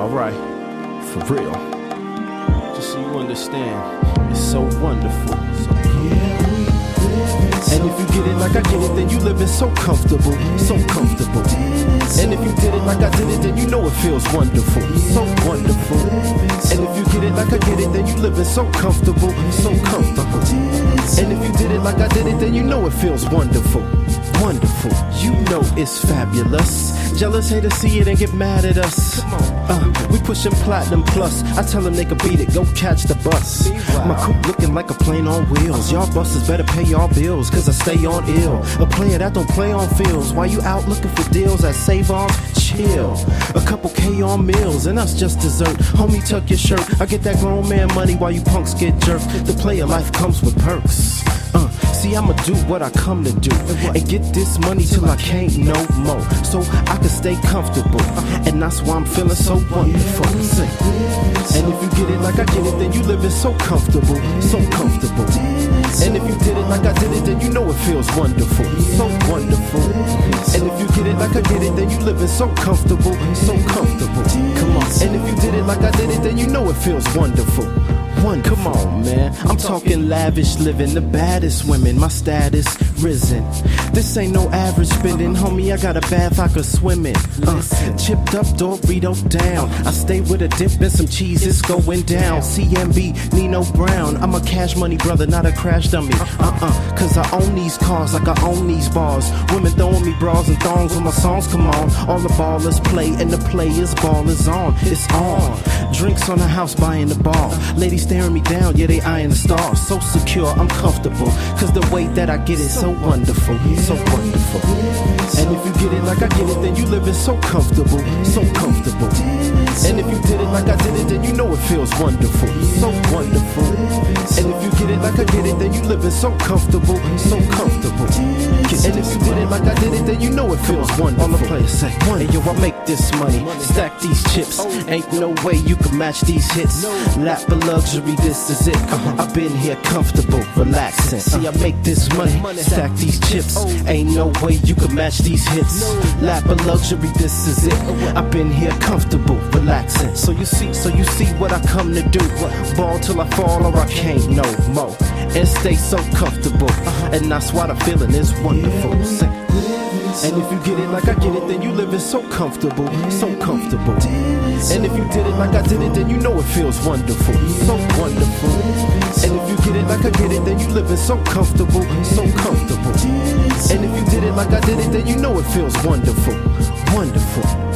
Alright, for real. Just so you understand, it's so wonderful. And if you get it like I get it, then you living so comfortable, so comfortable. And if you did it like I did it, then you know it feels wonderful, so wonderful. And if you get it like I get it, then you living so comfortable, so comfortable. And if you did it like I did it, then you know it feels wonderful, wonderful. You know it's fabulous. Jealous haters see it and get mad at us. We pushing platinum plus. I tell them they can beat it, go catch the bus. My coupe looking like a plane on wheels. Y'all busters better pay y'all bills, cause I stay on ill. A player that don't play on fields. While you out looking for deals at Save-On, chill. A couple K on meals, and that's just dessert. Homie, tuck your shirt. I get that grown man money while you punks get jerked. The player life comes with perks. See, I'ma do what I come to do and get this money till I can't no more, so I can stay comfortable, and that's why I'm feeling so wonderful. Sing. And if you get it like I get it, then you living so comfortable, so comfortable. And if you did it like I did it, then you know it feels wonderful, so wonderful. And if you get it like I get it, then you living so comfortable, so comfortable. Come on. And if you did it like I did it, then you know it feels wonderful. Come on, man. I'm talking lavish living, the baddest women, my status risen. This ain't no average spending, homie. I got a bath I could swim in. Chipped up Dorito down. I stay with a dip and some cheese. It's going down. CMB, Nino Brown. I'm a cash money brother, not a crash dummy. Cause I own these cars like I own these bars. Women throwing me bras and thongs when my songs come on. All the ballers play and the players ball is on. It's on. Drinks on the house, buying the bar. Ladies staring me down, yeah, they eyeing the stars. So secure, I'm comfortable, cause the way that I get it so wonderful, so wonderful. And if you get it like I get it, then you living so comfortable, so comfortable. And if you did it like I did it, then you know it feels wonderful, so wonderful. And if you get it like I get it, then you living so comfortable, so comfortable. And if you did it like I did it, then you know it feels wonderful. All the players say, hey yo, I make this money, stack these chips. Ain't no way you can match these hits. Lap of luxury, this is it. I've been here comfortable, relaxing. See, I make this money, stack these chips. Ain't no way you can match these hits. Lap of luxury, this is it. I've been here comfortable, relaxing. So you see what I come to do. Ball till I fall or I can't no more. And stay so comfortable. And that's why the feeling is wonderful. And if you get it like I get it, then you living so comfortable, so comfortable. And if you did it like I did it, then you know it feels wonderful, so wonderful. And if you get it like I get it, then you living so comfortable, so comfortable. And if you did it like I did it, then you know it feels wonderful, wonderful.